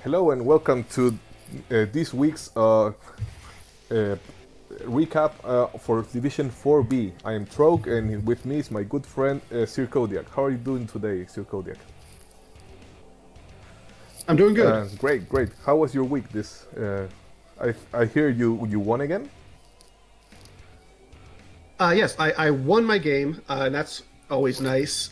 Hello and welcome to this week's recap for Division 4B. I am Trog and with me is my good friend Sir Kodiak. How are you doing today, Sir Kodiak? I'm doing good. Great, great. How was your week? I hear you won again. Yes, I won my game, and that's always nice.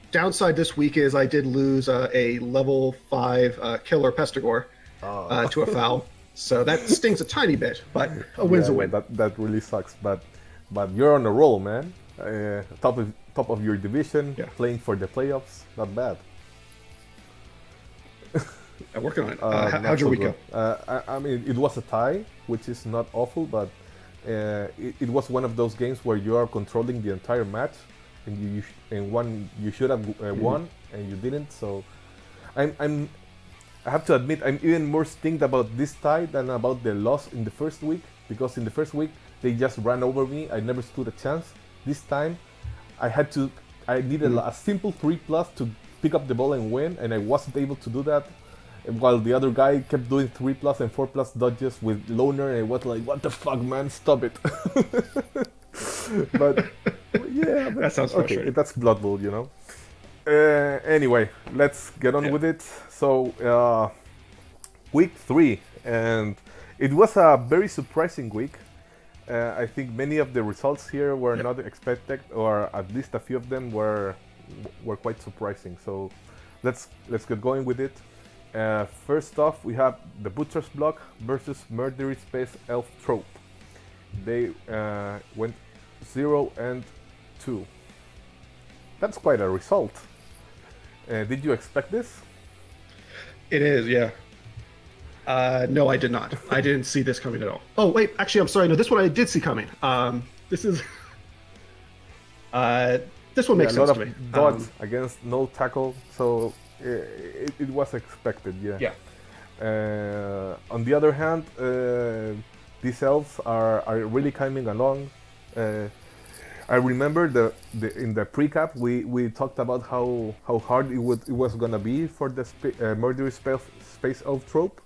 Downside this week is I did lose a level 5 killer Pestigore to a foul. So that stings a tiny bit, but a win's a win. That really sucks. But you're on a roll, man. Top of your division, Yeah. playing for the playoffs. Not bad. I'm working on it. Not How'd your so week good. go? I mean, it was a tie, which is not awful, but it was one of those games where you are controlling the entire match, and you should have won, and you didn't. So, I have to admit I'm even more stinged about this tie than about the loss in the first week, because in the first week they just ran over me. I never stood a chance. This time, I needed a simple 3+ to pick up the ball and win, and I wasn't able to do that. While the other guy kept doing 3+ and 4+ dodges with loner, and I was like, "What the fuck, man? Stop it!" But yeah, That sounds okay. frustrating. That's Blood Bowl, you know. Anyway, let's get on with it. So, week 3, and it was a very surprising week. I think many of the results here were not expected, or at least a few of them were quite surprising. So, let's get going with it. First off, we have the Butcher's Block versus Murdery Space Elf Trope. They went 0-2. That's quite a result. Did you expect this? It is, yeah. No, I did not. I didn't see this coming at all. Oh, wait, actually, I'm sorry. No, this one I did see coming. This is... this one makes a lot sense of to me. dodge against no tackle, so it was expected, yeah. On the other hand, these elves are really coming along. I remember in the pre-cap we talked about how hard it was gonna be for the murderous space elf trope,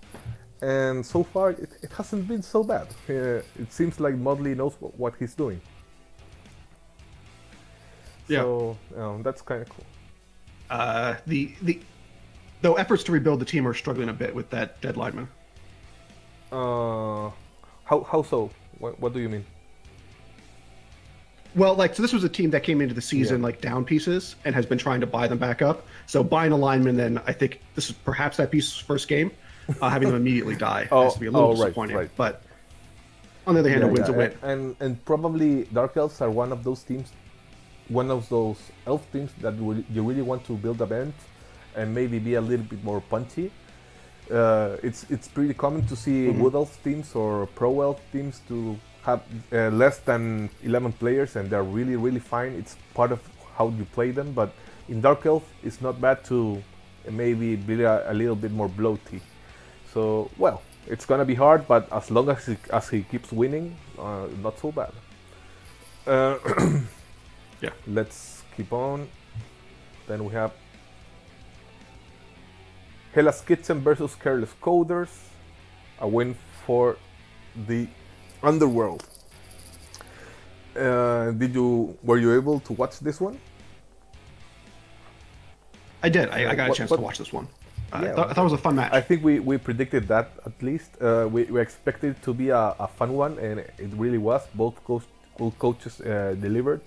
and so far it hasn't been so bad. It seems like Modley knows what he's doing. Yeah. So that's kind of cool. Though efforts to rebuild the team are struggling a bit with that dead lineman. How so? What do you mean? Well, so this was a team that came into the season down pieces and has been trying to buy them back up. So buying a lineman, then I think this is perhaps that piece's first game, having them immediately die has to be a little disappointing. Right. But on the other hand, a win's a win. And probably Dark Elves are one of those teams, one of those elf teams that you really want to build a bench and maybe be a little bit more punchy. It's pretty common to see Wood Elf teams or Pro Elf teams to have less than 11 players, and they're really, really fine. It's part of how you play them, but in Dark Elf, it's not bad to maybe be a little bit more bloaty. So, well, it's gonna be hard, but as long as he keeps winning, not so bad. Let's keep on. Then we have Hellas Kitchen versus Careless Coders, a win for the Underworld. Were you able to watch this one? I did. I got a chance to watch this one. I thought it was a fun match. I think we predicted that at least. We expected it to be a fun one, and it really was. Both coaches delivered.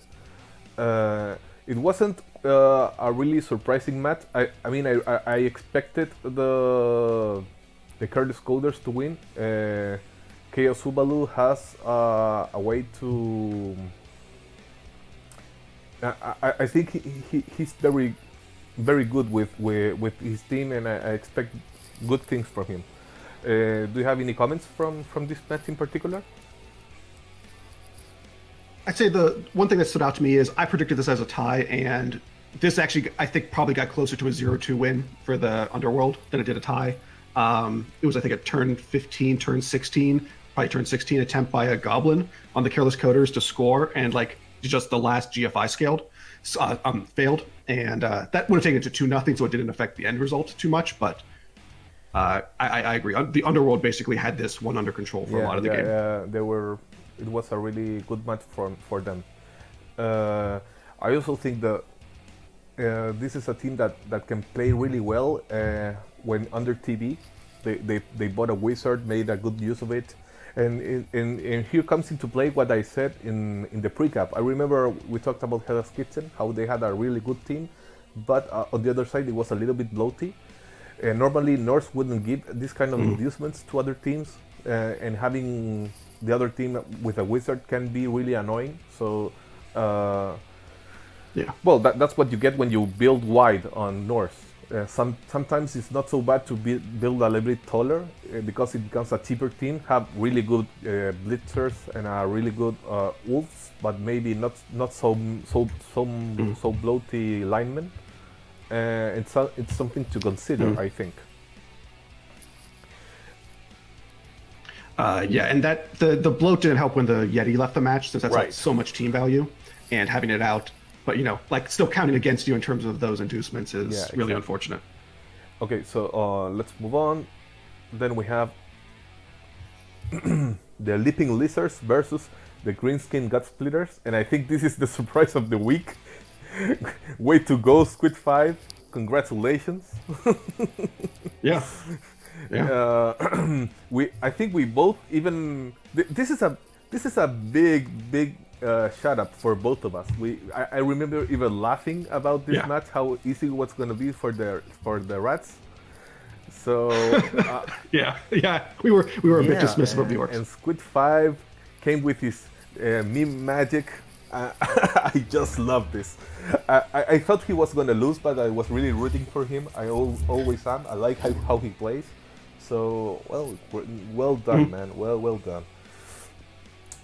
It wasn't a really surprising match. I mean, I expected the Curtis Coders to win. Chaos Subalu has a way to. I think he's very, very good with his team, and I expect good things from him. Do you have any comments from this match in particular? I'd say the one thing that stood out to me is I predicted this as a tie, and this actually, I think, probably got closer to a 0-2 win for the Underworld than it did a tie. It was, I think, a turn 15, turn 16, probably turn 16 attempt by a Goblin on the Careless Coders to score, and just the last GFI failed, and that would have taken it to 2-0, so it didn't affect the end result too much, but I agree. The Underworld basically had this one under control for a lot of the game. They were. It was a really good match for them. I also think that this is a team that can play really well when under TV. They bought a wizard, made a good use of it, and here comes into play what I said in the pre-cap. I remember we talked about Hell's Kitchen, how they had a really good team, but on the other side it was a little bit bloaty. Normally Norse wouldn't give this kind of inducements to other teams, and having the other team with a wizard can be really annoying. So well, that's what you get when you build wide on Norse. Sometimes it's not so bad to build a little bit taller because it becomes a cheaper team, have really good blitzers and a really good wolves, but maybe not so bloaty linemen. It's something to consider, I think. And that the bloat didn't help when the Yeti left the match, since that's like so much team value, and having it out. But like still counting against you in terms of those inducements is really unfortunate. Okay, so let's move on. Then we have the Leaping Lizards versus the Greenskin Gut Splitters, and I think this is the surprise of the week. Way to go, Squid 5! Congratulations. Yeah. I think we both even. This is a big shut up for both of us. I remember even laughing about this match, how easy it was going to be for the Rats. So we were a bit dismissive of the Orcs. And Squid 5 came with his meme magic. I just love this. I thought he was going to lose, but I was really rooting for him. I always am. I like how he plays. So well done, man. Well done.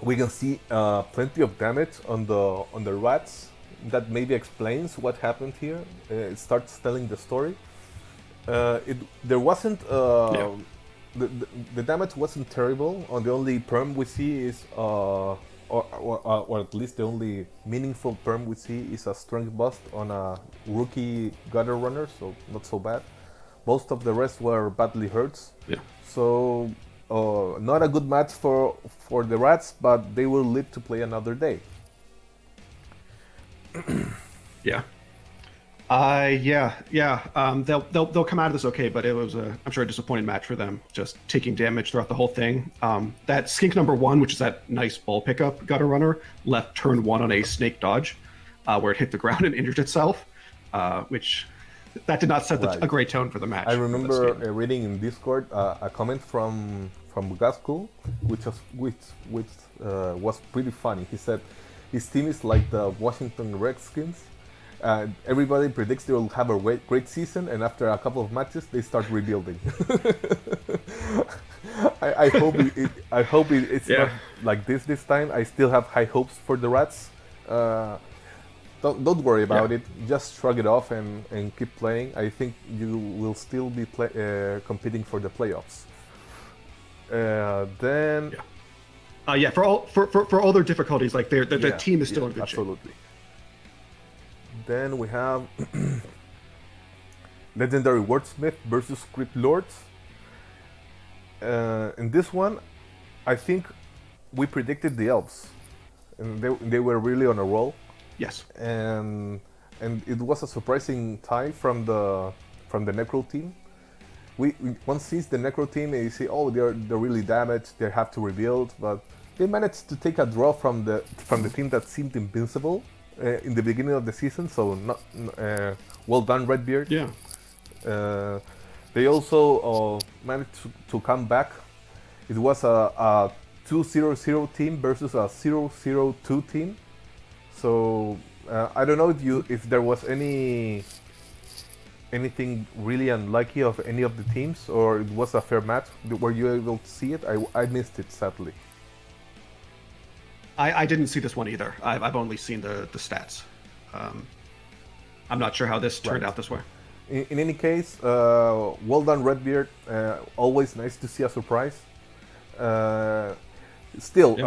We can see plenty of damage on the Rats. That maybe explains what happened here. It starts telling the story. There wasn't the damage wasn't terrible. The only perm we see is or at least the only meaningful perm we see is a strength bust on a rookie gutter runner, so not so bad. Most of the rest were badly hurt. So not a good match for the Rats, but they will live to play another day. They'll come out of this okay, but it was I'm sure a disappointing match for them, just taking damage throughout the whole thing. That skink number 1, which is that nice ball pickup gutter runner, left turn 1 on a snake dodge, where it hit the ground and injured itself, which that did not set a great tone for the match. I remember reading in Discord a comment from Gaskull, which was pretty funny. He said his team is like the Washington Redskins. Everybody predicts they will have a great season, and after a couple of matches, they start rebuilding. I hope it's not like this time. I still have high hopes for the Rats. Don't worry about it. Just shrug it off and keep playing. I think you will still be competing for the playoffs. For all their difficulties, like the team is still in good shape. Absolutely. Then we have Legendary Wordsmith versus Script Lords. In this one, I think we predicted the Elves, and they were really on a roll. Yes. And it was a surprising tie from the Necro team. Once sees the Necro team, and you see, oh, they're really damaged. They have to rebuild, but they managed to take a draw from the team that seemed invincible in the beginning of the season. So well done, Redbeard. Yeah. They also managed to come back. It was a 2-0-0 team versus a 0-0-2 team. So I don't know if there was anything really unlucky of any of the teams, or it was a fair match. Were you able to see it? I missed it, sadly. I didn't see this one either. I've only seen the stats. I'm not sure how this turned out this way. In any case, well done, Redbeard. Always nice to see a surprise. Still,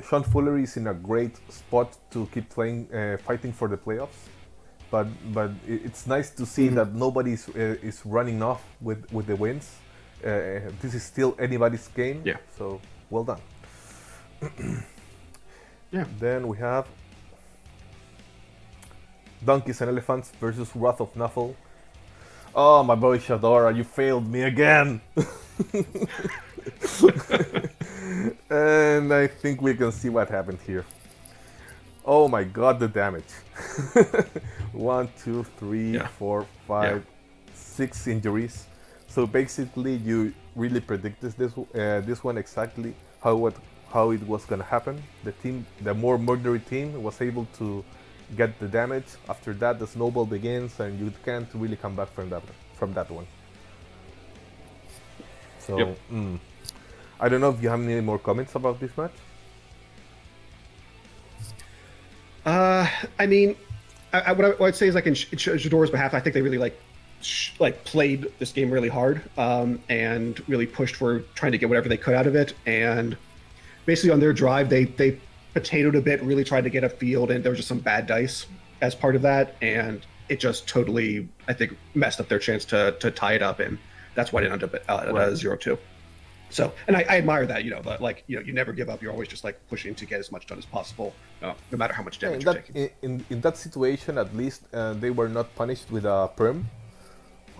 Sean Fuller is in a great spot to keep playing, fighting for the playoffs. But it's nice to see that nobody is running off with the wins. This is still anybody's game. Yeah. So well done. Yeah. Then we have Donkeys and Elephants versus Wrath of Nuffle. Oh, my boy Shadora, you failed me again. And I think we can see what happened here. Oh my god, the damage. 1, 2, 3, Yeah. 4, 5, 6 injuries. So basically, you really predicted this one exactly how it was gonna happen. The more murdery team, was able to get the damage. After that, the snowball begins, and you can't really come back from that one. So, Yep. I don't know if you have any more comments about this match. I mean, what I'd say is, like, in Shadora's behalf, I think they really played this game really hard, and really pushed for trying to get whatever they could out of it. And basically, on their drive, they potatoed a bit, really tried to get a field, and there was just some bad dice as part of that, and it just totally, I think, messed up their chance to tie it up, and that's why it ended up at 0-2. So, and I admire that, but you never give up. You're always just like pushing to get as much done as possible, no matter how much damage you're taking. In that situation, at least they were not punished with a perm.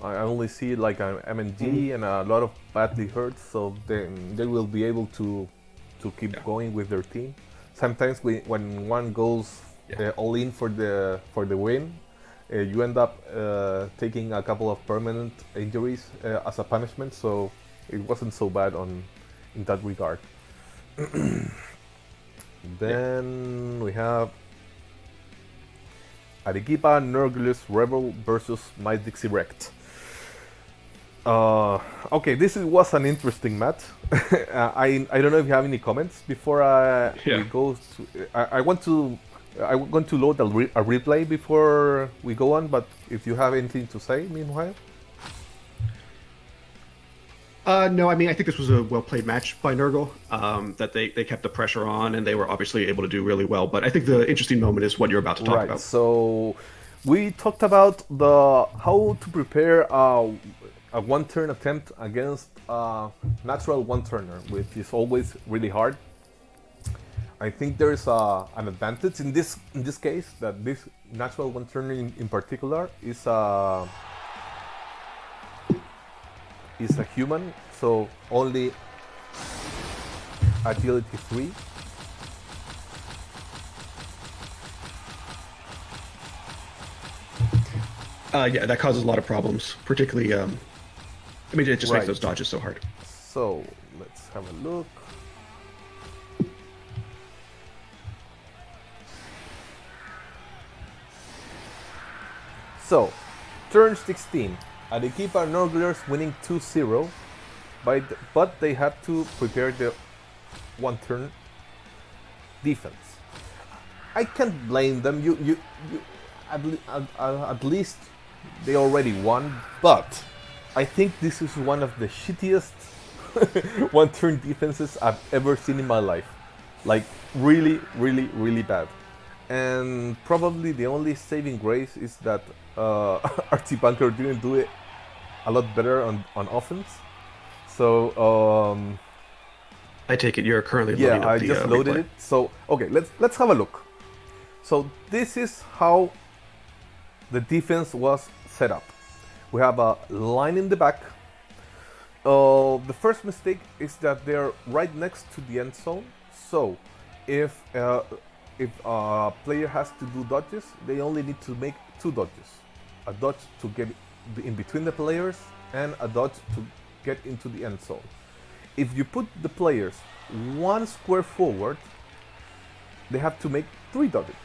I only see like an MNG and a lot of badly hurt, so they will be able to keep going with their team. Sometimes when one goes all in for the win, you end up taking a couple of permanent injuries as a punishment. So it wasn't so bad in that regard. Then we have Arequipa Nurglus Rebel versus My Dixie Wrecked. Okay, was an interesting match. I don't know if you have any comments before we go. I'm going to load a replay before we go on, but if you have anything to say, meanwhile. No, I mean, I think this was a well-played match by Nurgle, that they kept the pressure on, and they were obviously able to do really well. But I think the interesting moment is what you're about to talk about. So we talked about how to prepare a one-turn attempt against a natural one-turner, which is always really hard. I think there is an advantage in this case, that this natural one-turner in particular is a human, so only agility 3. Yeah, that causes a lot of problems, particularly. I mean, it just makes those dodges so hard. So let's have a look. So, turn 16. Arequipa Norglers winning 2-0, but they have to prepare the one-turn defense. I can't blame them. You at least they already won, but I think this is one of the shittiest one-turn defenses I've ever seen in my life. Like, really, really, really bad. And probably the only saving grace is that Archie Bunker didn't do it a lot better on offense. So I take it you're currently loading up I just loaded replay. it. So okay, let's have a look. So this is how the defense was set up. We have a line in the back. The first mistake is that they're right next to the end zone. So if a player has to do dodges, they only need to make 2 dodges. A dodge to get in between the players and a dodge to get into the end zone. If you put the players 1 square forward, they have to make 3 dodges.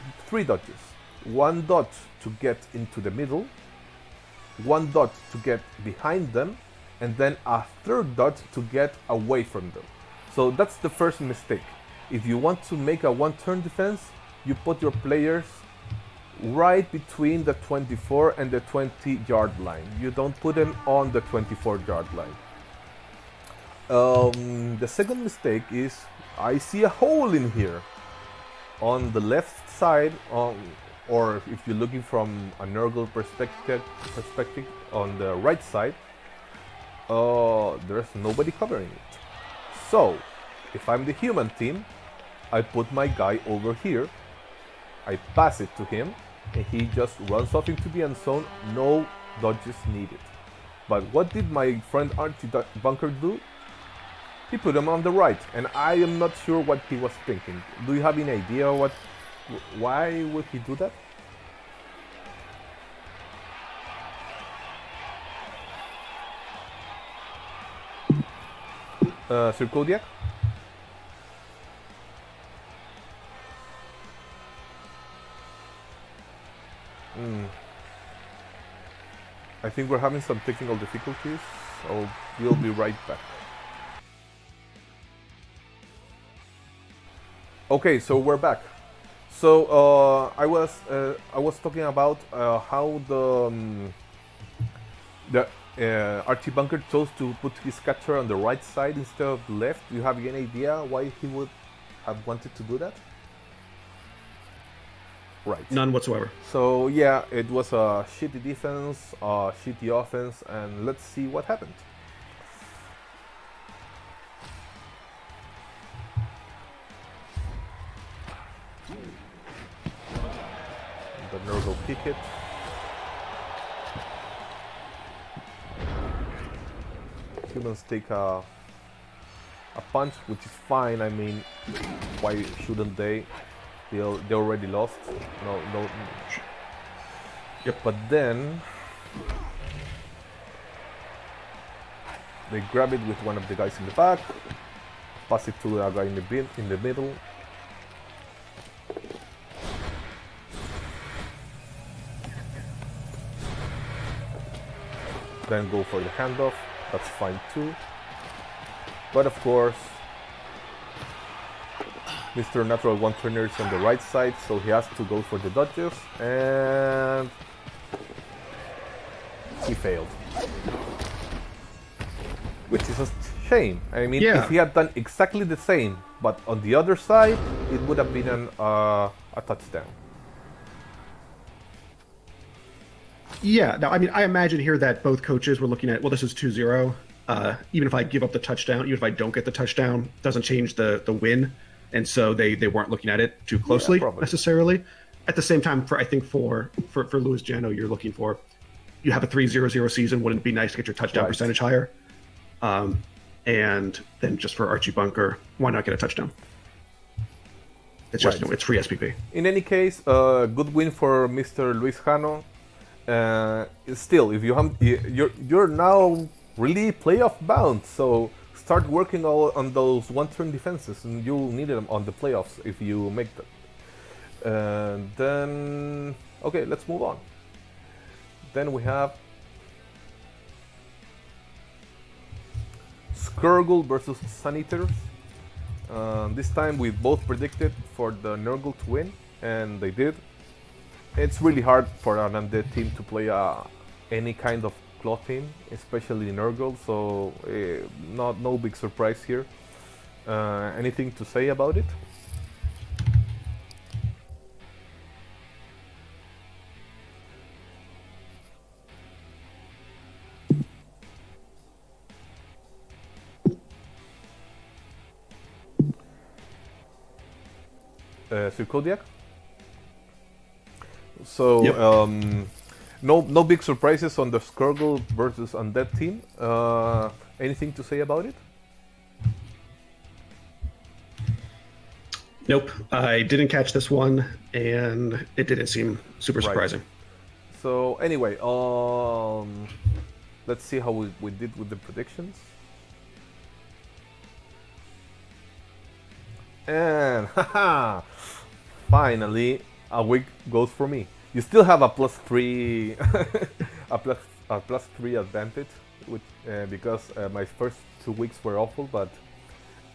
1 dodge to get into the middle, 1 dodge to get behind them, and then a 3rd dodge to get away from them. So that's the first mistake. If you want to make a one-turn defense, you put your players right between the 24 and the 20-yard line. You don't put them on the 24-yard line. The second mistake is, I see a hole in here. On the left side, or if you're looking from a Nurgle perspective, on the right side, there's nobody covering it. So, if I'm the human team, I put my guy over here, I pass it to him, and he just runs off into the end zone, no dodges needed. But what did my friend Archie Bunker do? He put him on the right, and I am not sure what he was thinking. Do you have any idea why would he do that? Sir Kodiak? I think we're having some technical difficulties. We'll be right back. Okay, so we're back. So I was talking about how the Archie Bunker chose to put his catcher on the right side instead of the left. Do you have any idea why he would have wanted to do that? Right. None whatsoever. So yeah, it was a shitty defense, a shitty offense, and let's see what happened. The Nurgle kick it. Humans take a punch, which is fine. I mean, why shouldn't they? They already lost. No. Yep. But then they grab it with one of the guys in the back, pass it to a guy in the middle. Then go for the handoff. That's fine too. But of course, Mr. Natural One Trainer is on the right side, so he has to go for the dodges, and he failed. Which is a shame. I mean, if he had done exactly the same, but on the other side, it would have been a touchdown. Yeah, now, I mean, I imagine here that both coaches were looking at, well, this is 2-0. Even if I give up the touchdown, even if I don't get the touchdown, doesn't change the win. And so they weren't looking at it too closely necessarily. At the same time, I think for Louis Jano, you're looking for, you have a 3-0-0 season. Wouldn't it be nice to get your touchdown percentage higher? And then just for Archie Bunker, why not get a touchdown? It's just it's free SPP. In any case, good win for Mr. Luis Jano. Still, if you have, you're now really playoff bound, so start working on those one-turn defenses, and you'll need them on the playoffs if you make them. And then, okay, let's move on. Then we have Skirgle versus Sun Eaters. This time we both predicted for the Nurgle to win, and they did. It's really hard for an undead team to play any kind of claw team, especially Nurgle, so no big surprise here. Anything to say about it? Sir Kodiak? So, yep. No big surprises on the Skirgle versus Undead team. Anything to say about it? Nope, I didn't catch this one, and it didn't seem super surprising. So anyway, let's see how we did with the predictions. And haha, finally a week goes for me. You still have a +3, a +3 advantage, because my first 2 weeks were awful, but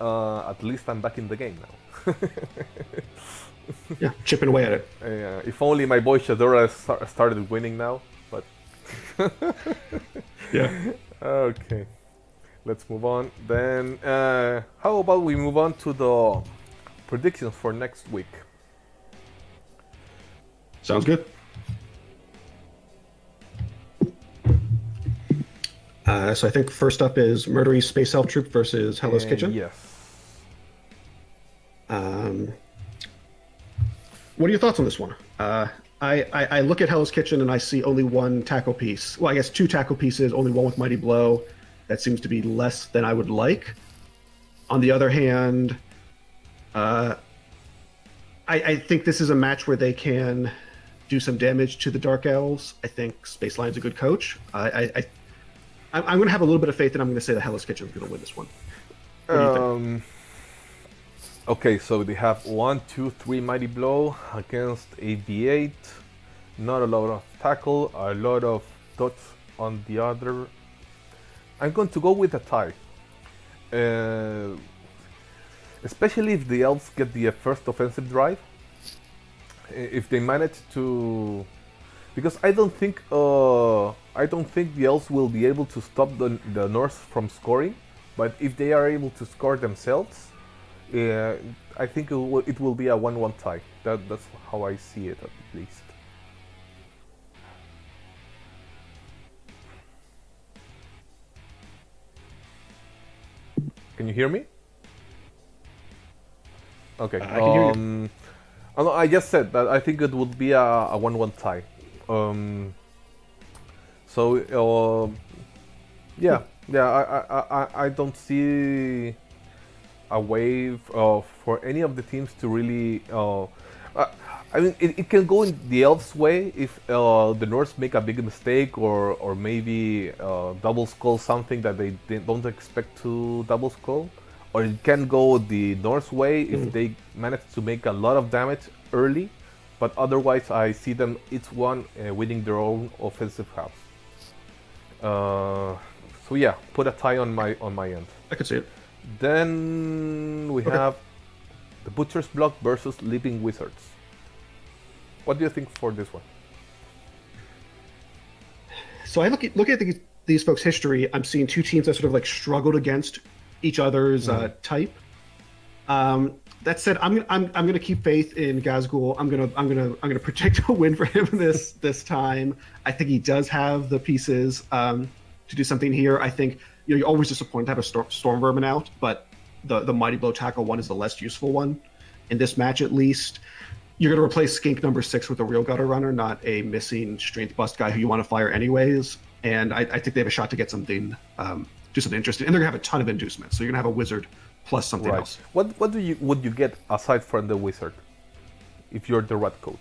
at least I'm back in the game now. Yeah, chipping away at it. If only my boy Shadora started winning now, but yeah. Okay, let's move on. Then, how about we move on to the predictions for next week? Sounds good. So I think first up is Murdering Space Elf Troop versus Hell's Kitchen. Yes. Um, what are your thoughts on this one? I look at Hell's Kitchen and I see only one tackle piece. Well, I guess two tackle pieces, only one with Mighty Blow. That seems to be less than I would like. On the other hand, I think this is a match where they can do some damage to the Dark Elves. I think Space Lion's a good coach. I'm going to have a little bit of faith, and I'm going to say the Hell's Kitchen is going to win this one. What do you think? Okay, so they have 1, 2, 3 Mighty Blow against AV8. Not a lot of tackle, a lot of dots on the other. I'm going to go with a tie. Especially if the elves get the first offensive drive. If they manage to, because I don't think the elves will be able to stop the Norse from scoring. But if they are able to score themselves, I think it will be a 1-1 tie. That's how I see it, at least. Can you hear me? Okay. I can hear you. Oh, no, I just said that I think it would be a 1-1 tie. Yeah, I don't see a way for any of the teams to really. I mean, it can go in the elves' way if the Norse make a big mistake or maybe double skull something that they don't expect to double skull. Or it can go the Norse way if they manage to make a lot of damage early, but otherwise I see them each one winning their own offensive half. So yeah, put a tie on my end. I can see it. Then we have the Butcher's Block versus Leaping Wizards. What do you think for this one? So I look at these folks' history. I'm seeing two teams that sort of like struggled against each other's type. That said, I'm going to keep faith in Gazgul. I'm going to predict a win for him this time. I think he does have the pieces to do something here. I think you're always disappointed to have a Storm Vermin out, but the Mighty Blow tackle one is the less useful one in this match, at least. You're going to replace Skink number 6 with a real gutter runner, not a missing strength bust guy who you want to fire anyways. And I think they have a shot to get something. Do something interesting, and they're gonna have a ton of inducements. So you're gonna have a wizard plus something else. What would you get aside from the wizard, if you're the rat coach?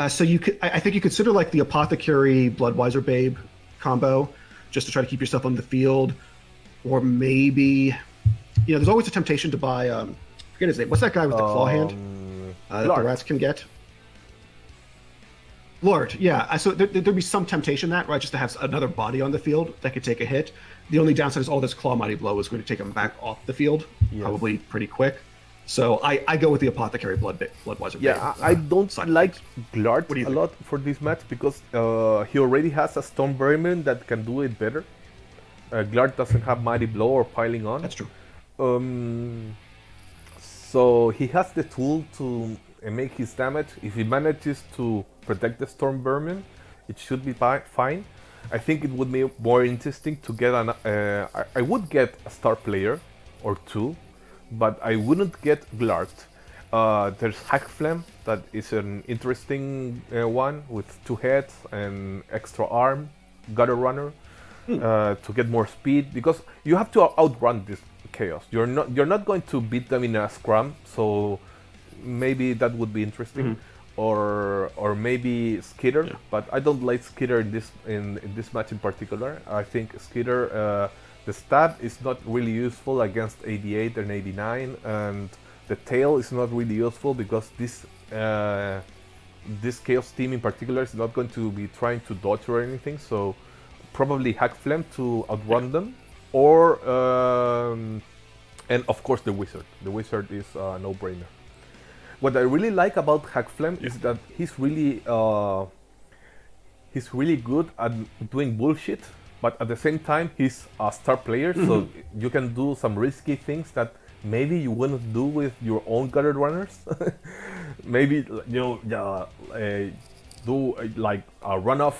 So I think you consider like the apothecary Bloodwiser Babe combo, just to try to keep yourself on the field, or maybe, there's always a temptation to buy. Forget his name. What's that guy with the claw hand that the rats can get? Lord, yeah. So there'd be some temptation that, right, just to have another body on the field that could take a hit. The only downside is all this Claw Mighty Blow is going to take him back off the field, probably pretty quick. So I go with the Apothecary Bloodwiser. Yeah, I don't like Glart a lot for this match because he already has a Storm Vermin that can do it better. Glart doesn't have Mighty Blow or Piling On. That's true. So he has the tool to make his damage. If he manages to protect the Storm Vermin, it should be fine. I think it would be more interesting to get I would get a star player or two, but I wouldn't get Glart. There's Hackflem, that is an interesting one with 2 heads and extra arm, Gutter Runner, to get more speed, because you have to outrun this chaos. You're not going to beat them in a scrum, so maybe that would be interesting. Or maybe Skitter, but I don't like Skitter in this match in particular. I think Skitter, the stat is not really useful against 88 and 89, and the tail is not really useful because this Chaos team in particular is not going to be trying to dodge or anything. So probably Hackflem to outrun them, or and of course the Wizard. The Wizard is a no-brainer. What I really like about Hackflem is that he's really good at doing bullshit, but at the same time he's a star player, so you can do some risky things that maybe you wouldn't do with your own gutter runners. Maybe do like a runoff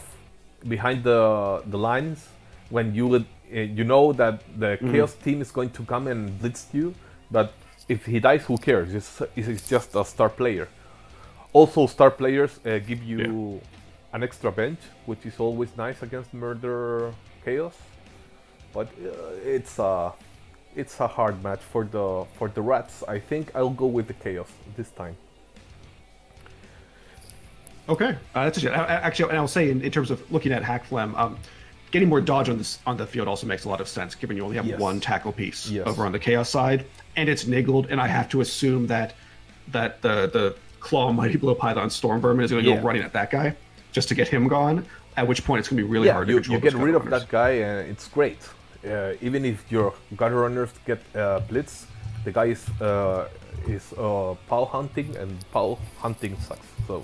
behind the lines when you would you know that the Chaos team is going to come and blitz you, but if he dies, who cares? It's just a star player. Also, star players give you an extra bench, which is always nice against Murder Chaos. But it's a hard match for the Rats. I think I'll go with the Chaos this time. Okay, that's it. Actually, and I'll say in terms of looking at Hackflem, getting more dodge on the field also makes a lot of sense, given you only have one tackle piece over on the Chaos side, and it's niggled, and I have to assume that the Claw Mighty Blow Python Storm Vermin is going to go running at that guy just to get him gone. At which point it's going to be really hard to control. You get rid of that guy, and it's great. Even if your gutter runners get blitz, the guy is POW hunting, and POW hunting sucks. So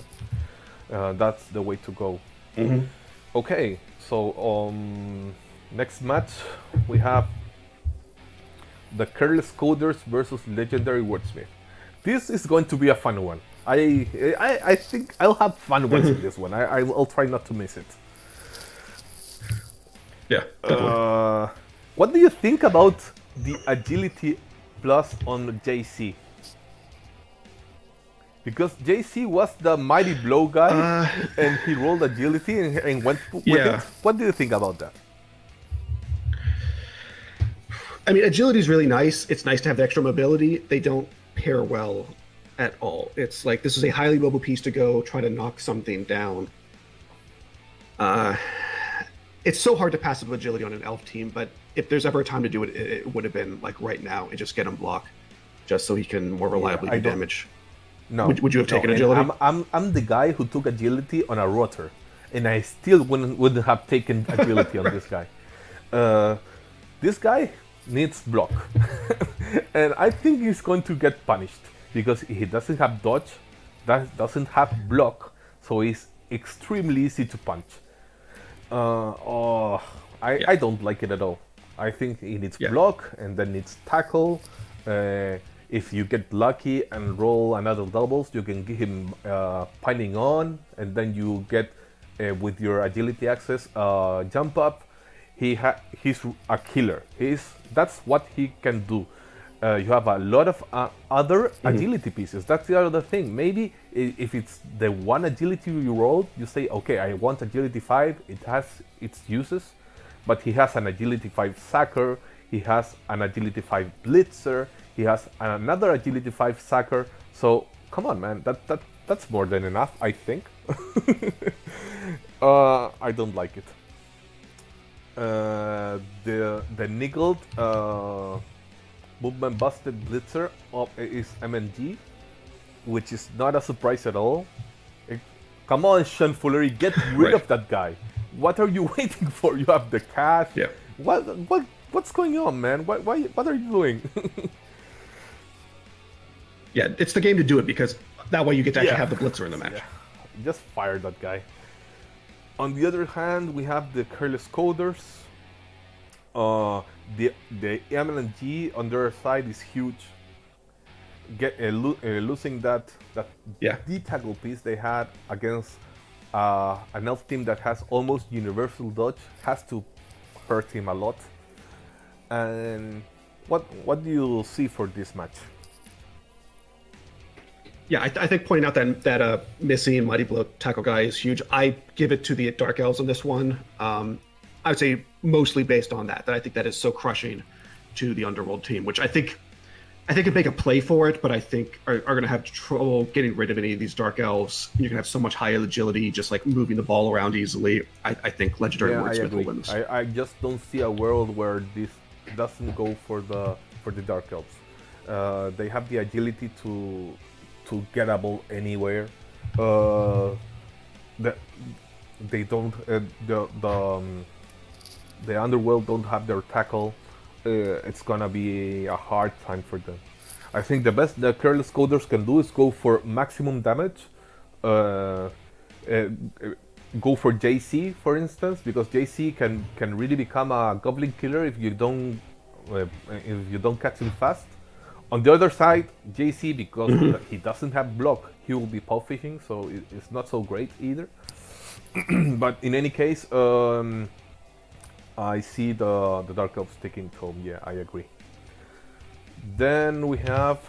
that's the way to go. Okay, so next match we have the Careless Coders versus Legendary Wordsmith. This is going to be a fun one. I think I'll have fun watching this one. I'll try not to miss it. Yeah, definitely. What do you think about the agility plus on JC? Because JC was the Mighty Blow guy, and he rolled agility and went with it. What do you think about that? I mean, agility is really nice. It's nice to have the extra mobility. They don't pair well at all. It's like this is a highly mobile piece to go try to knock something down. It's so hard to pass up agility on an elf team, but if there's ever a time to do it, it would have been like right now and just get him blocked, just so he can more reliably do damage. No. Would you have taken agility? I'm the guy who took agility on a rotor, and I still wouldn't have taken agility on this guy. This guy needs block, and I think he's going to get punished because he doesn't have dodge, doesn't have block, so he's extremely easy to punch. I don't like it at all. I think he needs block and then needs tackle. If you get lucky and roll another doubles, you can give him pining on, and then you get with your agility access jump up. He's a killer. That's what he can do. You have a lot of other agility pieces. That's the other thing. Maybe if it's the one agility you rolled, you say, okay, I want agility 5. It has its uses, but he has an agility 5 sacker. He has an agility 5 blitzer. He has another agility 5 sacker. So come on, man. That's more than enough, I think. I don't like it. The niggled movement busted blitzer is MNG, which is not a surprise at all. Come on, Sean Fullery, get rid of that guy. What are you waiting for? You have the cash. Yeah. What's going on, man? What are you doing? Yeah, it's the game to do it because that way you get to actually have the blitzer in the match. Yeah. Just fire that guy. On the other hand, we have the Careless Coders. The MLNG on their side is huge. Losing that D-tackle piece they had against an elf team that has almost universal dodge has to hurt him a lot. And what do you see for this match? Yeah, I think pointing out that missing Mighty Blow tackle guy is huge. I give it to the Dark Elves on this one. I would say mostly based on that I think that is so crushing to the Underworld team, which I think could make a play for it, but I think are going to have trouble getting rid of any of these Dark Elves. You can have so much high agility, just like moving the ball around easily. I think Legendary Wordsmith will win this. I just don't see a world where this doesn't go for the Dark Elves. They have the agility to gettable anywhere. They don't. The Underworld don't have their tackle. It's gonna be a hard time for them. I think the best the Careless Coders can do is go for maximum damage. Go for JC, for instance, because JC can really become a Goblin killer if you don't catch him fast. On the other side, JC, because he doesn't have block, he will be POW fishing, so it's not so great either. But in any case, I see the Dark Elves taking it home. Yeah, I agree. Then we have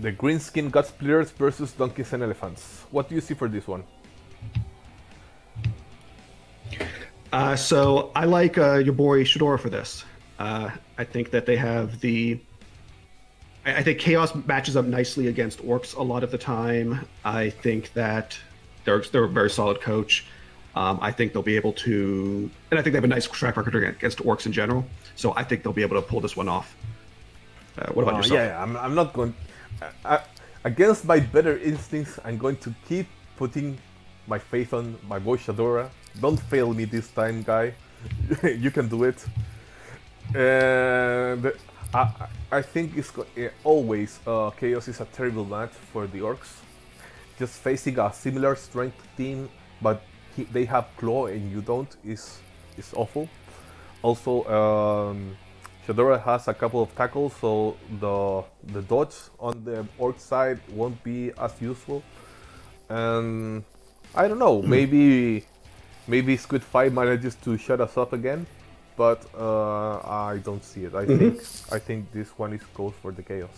the Greenskin God Splitters versus Donkeys and Elephants. What do you see for this one? So I like your boy Shadora for this. I think that they have the. I think Chaos matches up nicely against Orcs a lot of the time. I think that they're a very solid coach. I think they'll be able to, and I think they have a nice track record against Orcs in general. So I think they'll be able to pull this one off. What about yourself? Yeah, I'm not going. Against my better instincts, I'm going to keep putting my faith on my boy Shadora. Don't fail me this time, guy. You can do it. And I think it's always Chaos is a terrible match for the Orcs. Just facing a similar strength team, but they have claw and you don't is awful. Also, Shadora has a couple of tackles, so the dodge on the Orc side won't be as useful. And I don't know, maybe Squid 5 manages to shut us up again, but I don't see it. I think this one goes for the Chaos.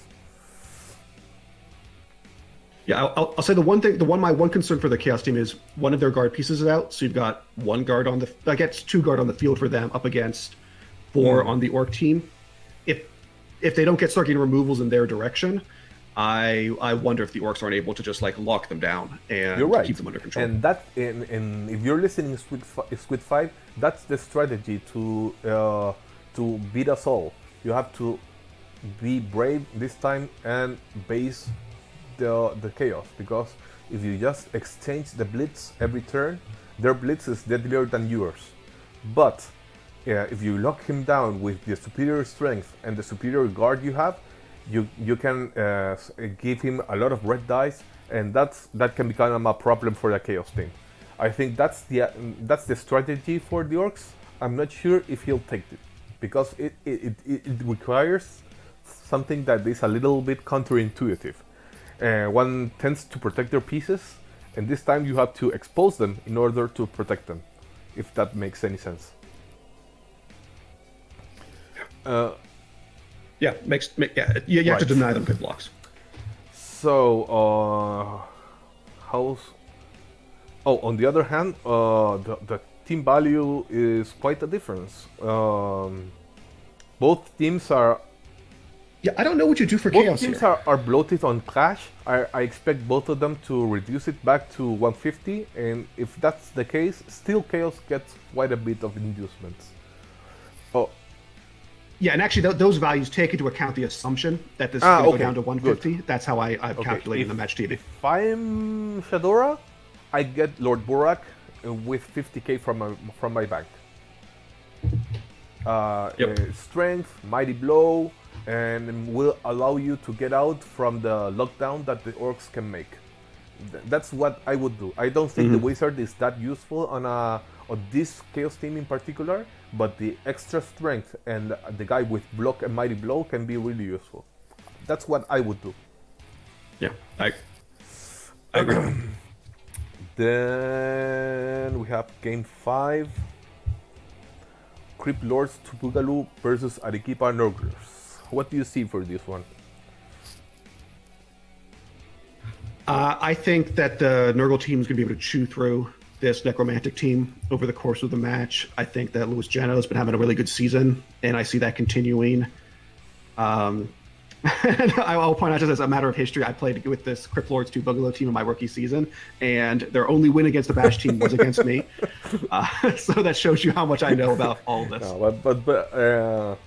Yeah, I'll say my one concern for the Chaos team is one of their guard pieces is out, so you've got one guard on I guess 2 guard on the field for them up against 4 on the Orc team. If they don't start getting removals in their direction, I wonder if the Orcs aren't able to just like lock them down and keep them under control. And if you're listening to Squid 5, that's the strategy to beat us all. You have to be brave this time and base the Chaos, because if you just exchange the blitz every turn, their blitz is deadlier than yours. But if you lock him down with the superior strength and the superior guard you have, you can give him a lot of red dice, and that can become a problem for the Chaos team. I think that's the strategy for the Orcs. I'm not sure if he'll take it, because it requires something that is a little bit counterintuitive. One tends to protect their pieces, and this time you have to expose them in order to protect them, if that makes any sense. You have to deny them good blocks. So, on the other hand, the team value is quite a difference. Both teams are. Yeah, I don't know what you do for Both Chaos teams here. are bloated on Clash. I expect both of them to reduce it back to 150, and if that's the case, still Chaos gets quite a bit of inducements. Oh. Yeah, and actually those values take into account the assumption that this is going to go down to 150. Good. That's how I'm calculating the match TV. If I'm Shadora, I get Lord Borak with 50k from my bank. Strength, Mighty Blow, and will allow you to get out from the lockdown that the Orcs can make. That's what I would do. I don't think the Wizard is that useful on this Chaos team in particular, but the extra strength and the guy with block and Mighty Blow can be really useful. That's what I would do. Yeah, I agree. Then we have Game 5. Crypt Lords Tupugalu versus Arequipa Nurglers. What do you see for this one? I think that the Nurgle team is going to be able to chew through this Necromantic team over the course of the match. I think that Luis Geno has been having a really good season, and I see that continuing. And I'll point out just as a matter of history, I played with this Crypt Lords 2 Boogaloo team in my rookie season, and their only win against the Bash team was against me. So that shows you how much I know about all of this. No, but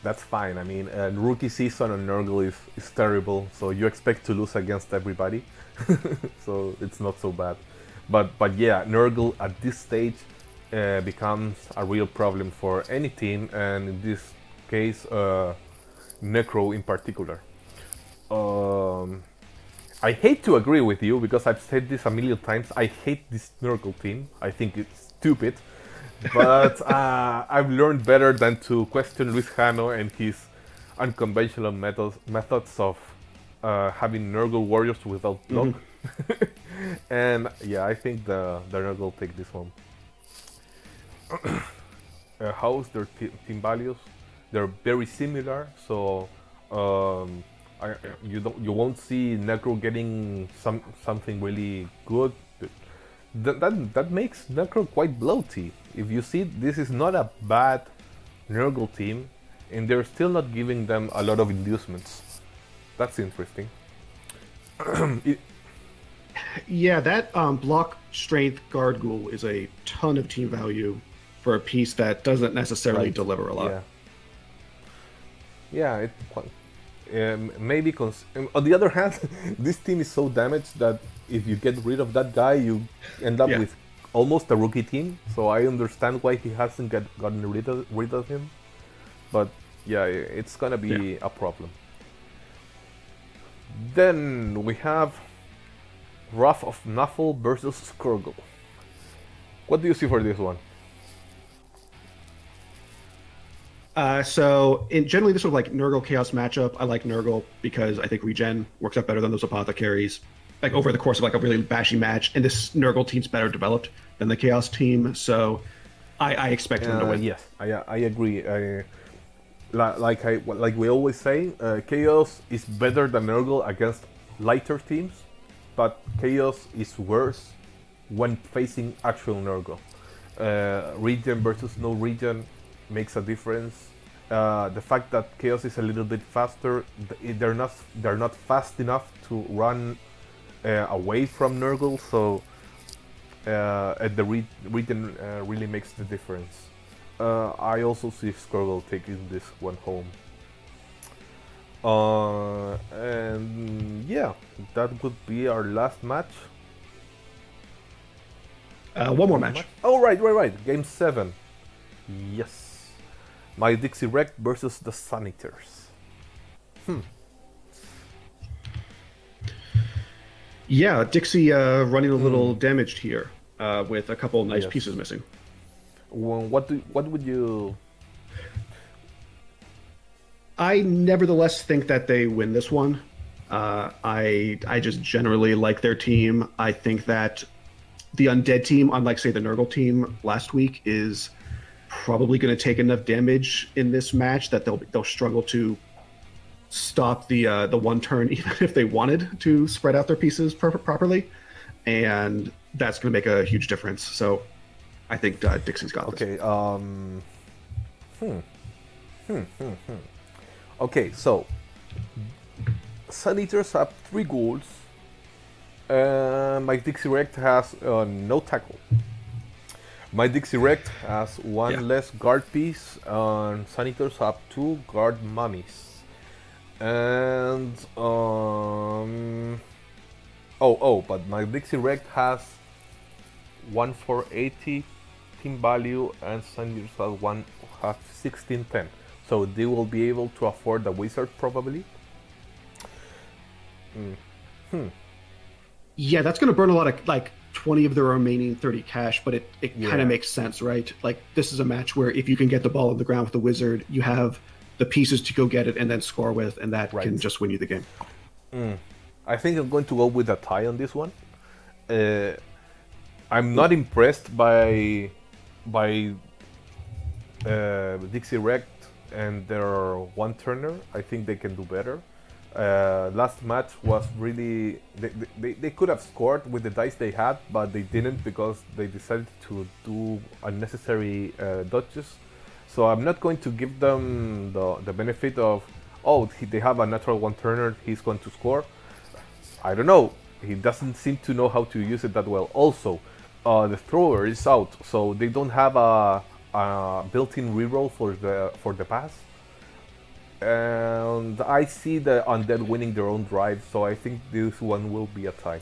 that's fine. I mean, rookie season on Nurgle is terrible, so you expect to lose against everybody. So it's not so bad. But yeah, Nurgle at this stage becomes a real problem for any team, and in this case, Necro in particular. I hate to agree with you, because I've said this a million times. I hate this Nurgle team. I think it's stupid. But I've learned better than to question Luis Jano and his unconventional methods of having Nurgle warriors without block. And yeah, I think the Nurgle will take this one. How's their team values? They're very similar, so um, you won't see Necro getting something really good. That makes Necro quite bloaty. If you see, this is not a bad Nurgle team, and they're still not giving them a lot of inducements. That's interesting. It, Yeah, that block strength guard ghoul is a ton of team value for a piece that doesn't necessarily right. deliver a lot. Yeah. Yeah, maybe. On the other hand, this team is so damaged that if you get rid of that guy, you end up Yeah. with almost a rookie team. So I understand why he hasn't gotten rid of him. But yeah, it's gonna be a problem. Then we have Wrath of Nuffle versus Skurgle. What do you see for this one? Generally, this sort of like Nurgle Chaos matchup, I like Nurgle because I think regen works out better than those apothecaries. Like over the course of like a really bashy match, and this Nurgle team's better developed than the Chaos team, so I expect them to win. Yes, I agree. Like we always say, Chaos is better than Nurgle against lighter teams, but Chaos is worse when facing actual Nurgle. Regen versus no regen makes a difference. The fact that Chaos is a little bit faster, they're not fast enough to run away from Nurgle, so the regen really makes the difference. I also see Skurgle taking this one home. And yeah, that would be our last match. One more match. Oh, right. Game 7. Yes. My Dixie Wreck versus the Sanitors. Yeah, Dixie running a little damaged here with a couple nice Yes. pieces missing. Well, what would you... I nevertheless think that they win this one. I just generally like their team. I think that the Undead team, unlike say the Nurgle team last week, is probably going to take enough damage in this match that they'll struggle to stop the one turn, even if they wanted to spread out their pieces properly, and that's going to make a huge difference. So I think Dixie's got this. Okay. Okay, so Sun Eaters have 3 goals. My Dixie Wrecked has no tackle. My Dixie Wrecked has 1 less guard piece, and Sun Eaters have 2 guard mummies. And but my Dixie Wrecked has 1 for 80 team value, and Sun Eaters have 1610. So they will be able to afford the wizard probably. Yeah, that's going to burn a lot of like 20 of the remaining 30 cash, but it kind of makes sense, right? Like this is a match where if you can get the ball on the ground with the wizard, you have the pieces to go get it and then score with, and that can just win you the game. I think I'm going to go with a tie on this one. I'm not impressed by Dixie Wrecked and their one turner. I think they can do better. Last match was really they could have scored with the dice they had, but they didn't because they decided to do unnecessary dodges. So I'm not going to give them the benefit of they have a natural one turner, he's going to score. I don't know. He doesn't seem to know how to use it that well. Also, the thrower is out, so they don't have a built-in reroll for the pass. And I see the Undead winning their own drive, so I think this one will be a tie.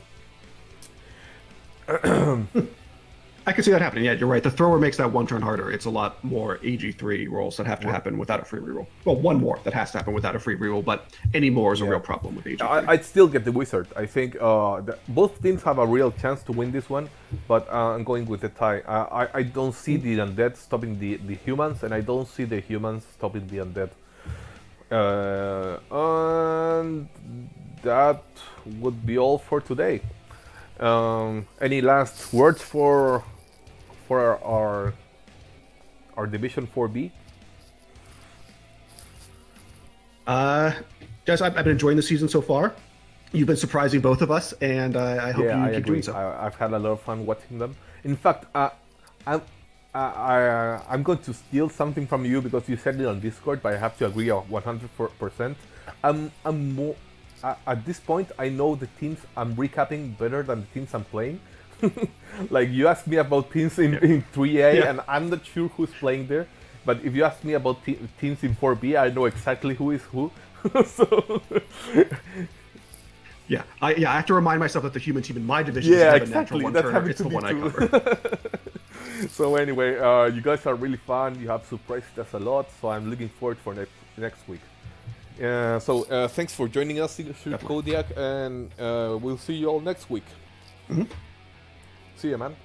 I can see that happening. Yeah, you're right. The thrower makes that one turn harder. It's a lot more AG3 rolls that have to happen without a free reroll. Well, one more that has to happen without a free reroll, but any more is a real problem with AG3. I'd still get the wizard. I think both teams have a real chance to win this one, but I'm going with the tie. I don't see the Undead stopping the humans, and I don't see the humans stopping the Undead. And that would be all for today. Any last words for our Division 4B? Guys, I've been enjoying the season so far. You've been surprising both of us, and I hope you I keep agree. doing so. I've had a lot of fun watching them. In fact, I'm going to steal something from you because you said it on Discord, but I have to agree 100%. I'm more at this point. I know the teams I'm recapping better than the teams I'm playing. Like you asked me about teams in 3A, and I'm not sure who's playing there. But if you ask me about teams in 4B, I know exactly who is who. So. Yeah, I have to remind myself that the human team in my division is a natural one turner. It's the one I cover. So anyway, you guys are really fun. You have surprised us a lot, so I'm looking forward for next week. So thanks for joining us, Kodiak, and we'll see you all next week. Mm-hmm. See you, man.